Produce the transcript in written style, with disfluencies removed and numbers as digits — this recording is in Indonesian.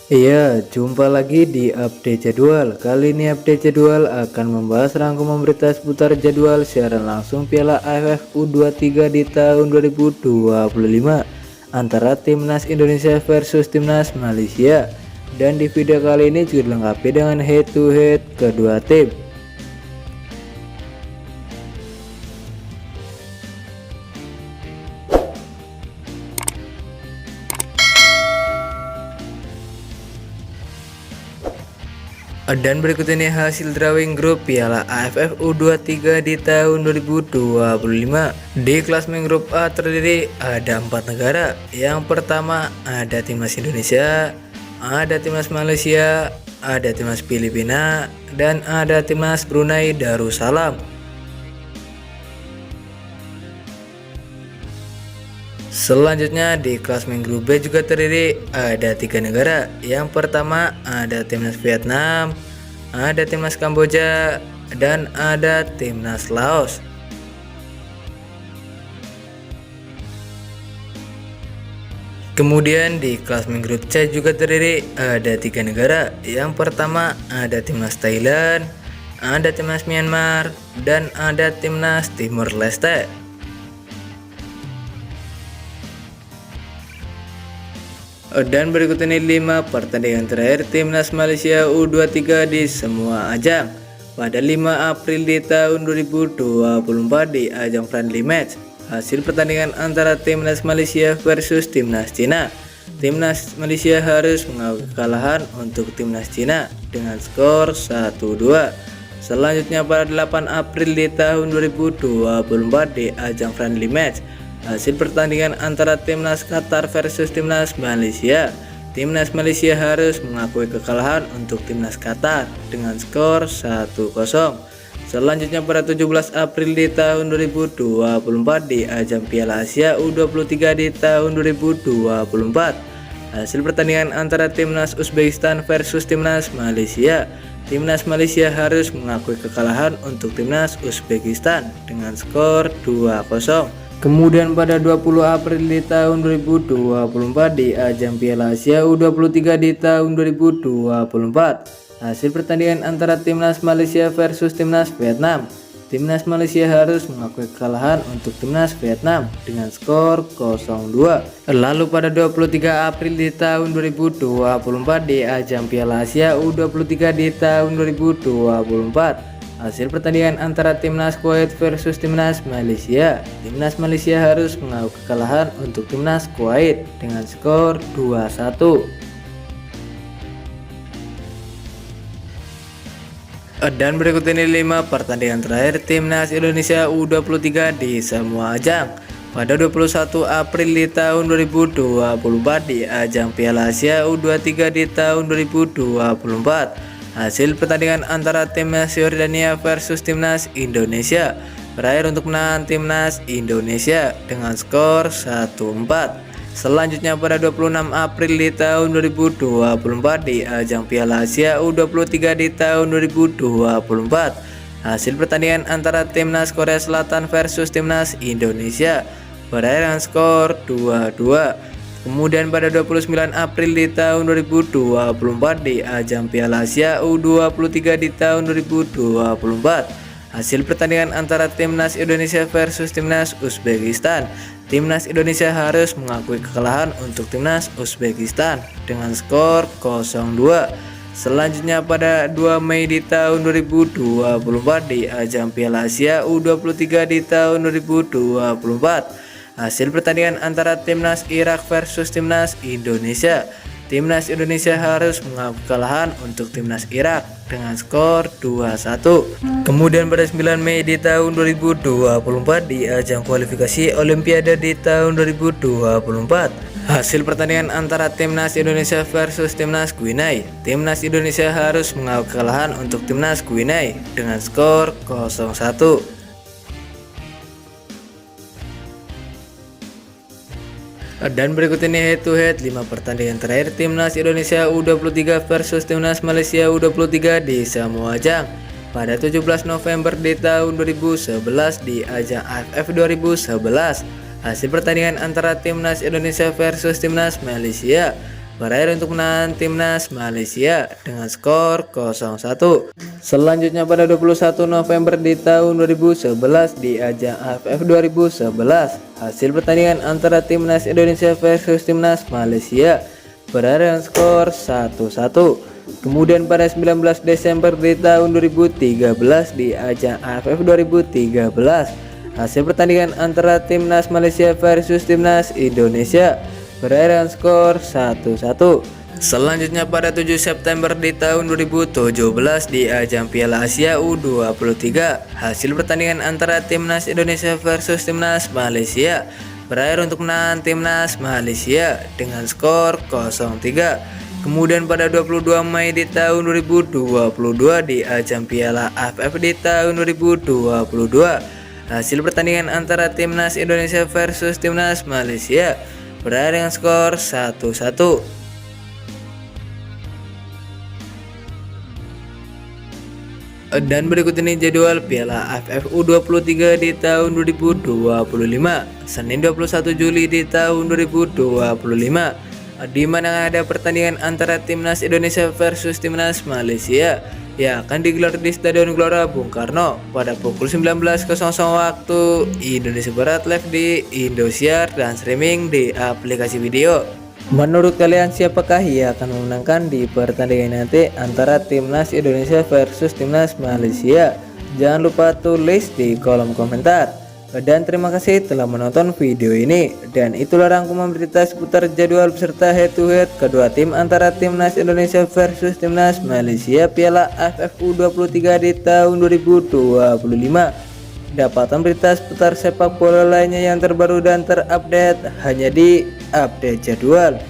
Iya, jumpa lagi di update jadwal. Kali ini update jadwal akan membahas rangkuman berita seputar jadwal siaran langsung Piala AFF U23 di tahun 2025 antara Timnas Indonesia versus Timnas Malaysia. Dan di video kali ini juga dilengkapi dengan head to head kedua tim. Dan berikut ini hasil drawing grup Piala AFF U23 di tahun 2025. Di klasemen grup A terdiri ada 4 negara. Yang pertama ada Timnas Indonesia, ada Timnas Malaysia, ada Timnas Filipina, dan ada Timnas Brunei Darussalam. Selanjutnya di klasemen grup B juga terdiri ada 3 negara. Yang pertama ada Timnas Vietnam, ada Timnas Kamboja, dan ada Timnas Laos. Kemudian di klasemen grup C juga terdiri ada 3 negara. Yang pertama ada Timnas Thailand, ada Timnas Myanmar, dan ada Timnas Timor Leste. Dan berikut ini 5 pertandingan terakhir Timnas Malaysia U23 di semua ajang. Pada 5 April di tahun 2024 di ajang friendly match, hasil pertandingan antara Timnas Malaysia versus Timnas Cina. Timnas Malaysia harus mengakui kekalahan untuk Timnas Cina dengan skor 1-2. Selanjutnya pada 8 April di tahun 2024 di ajang friendly match, hasil pertandingan antara Timnas Qatar versus Timnas Malaysia. Timnas Malaysia harus mengakui kekalahan untuk Timnas Qatar dengan skor 1-0. Selanjutnya pada 17 April di tahun 2024 di ajang Piala Asia U23 di tahun 2024, hasil pertandingan antara Timnas Uzbekistan versus Timnas Malaysia. Timnas Malaysia harus mengakui kekalahan untuk Timnas Uzbekistan dengan skor 2-0. Kemudian pada 20 April di tahun 2024 di ajang Piala Asia U23 di tahun 2024, hasil pertandingan antara Timnas Malaysia versus Timnas Vietnam. Timnas Malaysia harus mengakui kekalahan untuk Timnas Vietnam dengan skor 0-2. Lalu pada 23 April di tahun 2024 di ajang Piala Asia U23 di tahun 2024, hasil pertandingan antara Timnas Kuwait versus Timnas Malaysia. Timnas Malaysia harus mengakui kekalahan untuk Timnas Kuwait dengan skor 2-1. Dan berikut ini 5 pertandingan terakhir Timnas Indonesia U23 di semua ajang. Pada 21 April di tahun 2024 di ajang Piala Asia U23 di tahun 2024, hasil pertandingan antara Timnas Yordania versus Timnas Indonesia berakhir untuk menang Timnas Indonesia dengan skor 1-4. Selanjutnya pada 26 April di tahun 2024 di ajang Piala Asia U23 di tahun 2024, hasil pertandingan antara Timnas Korea Selatan versus Timnas Indonesia berakhir dengan skor 2-2. Kemudian pada 29 April di tahun 2024 di ajang Piala Asia U23 di tahun 2024, hasil pertandingan antara Timnas Indonesia versus Timnas Uzbekistan. Timnas Indonesia harus mengakui kekalahan untuk Timnas Uzbekistan dengan skor 0-2. Selanjutnya pada 2 Mei di tahun 2024 di ajang Piala Asia U23 di tahun 2024, hasil pertandingan antara Timnas Irak versus Timnas Indonesia. Timnas Indonesia harus mengakui kekalahan untuk Timnas Irak dengan skor 2-1. Kemudian pada 9 Mei di tahun 2024 di ajang kualifikasi Olimpiade di tahun 2024, hasil pertandingan antara Timnas Indonesia versus Timnas Guinea. Timnas Indonesia harus mengakui kekalahan untuk Timnas Guinea dengan skor 0-1. Dan berikut ini head to head 5 pertandingan terakhir Timnas Indonesia U23 versus Timnas Malaysia U23 di semua ajang. Pada 17 November di tahun 2011 di ajang AFF 2011, hasil pertandingan antara Timnas Indonesia versus Timnas Malaysia. berakhir untuk menahan timnas Malaysia dengan skor 0-1. Selanjutnya pada 21 November di tahun 2011 di ajang AFF 2011, hasil pertandingan antara timnas Indonesia versus timnas Malaysia berakhir dengan skor 1-1. Kemudian pada 19 Desember di tahun 2013 di ajang AFF 2013, hasil pertandingan antara timnas Malaysia versus timnas Indonesia berakhir dengan skor 1-1. Selanjutnya pada 7 September di tahun 2017 di ajang Piala Asia U23, hasil pertandingan antara timnas Indonesia versus timnas Malaysia berakhir untuk menahan timnas Malaysia dengan skor 0-3. Kemudian pada 22 Mei di tahun 2022 di ajang Piala AFF di tahun 2022, hasil pertandingan antara timnas Indonesia versus timnas Malaysia berakhir dengan skor 1-1. Dan berikut ini jadwal Piala AFF U23 di tahun 2025, Senin 21 Juli di tahun 2025, di mana ada pertandingan antara timnas Indonesia versus timnas Malaysia yang akan digelar di Stadion Gelora Bung Karno pada pukul 19.00 waktu Indonesia Barat, live di Indosiar dan streaming di aplikasi video. Menurut kalian siapakah yang akan memenangkan di pertandingan nanti antara timnas Indonesia versus timnas Malaysia? Jangan lupa tulis di kolom komentar. Dan terima kasih telah menonton video ini. Dan itulah rangkuman berita seputar jadwal beserta head to head kedua tim antara timnas Indonesia versus timnas Malaysia Piala AFF U23 di tahun 2025. Dapatkan berita seputar sepak bola lainnya yang terbaru dan terupdate hanya di Update Jadwal.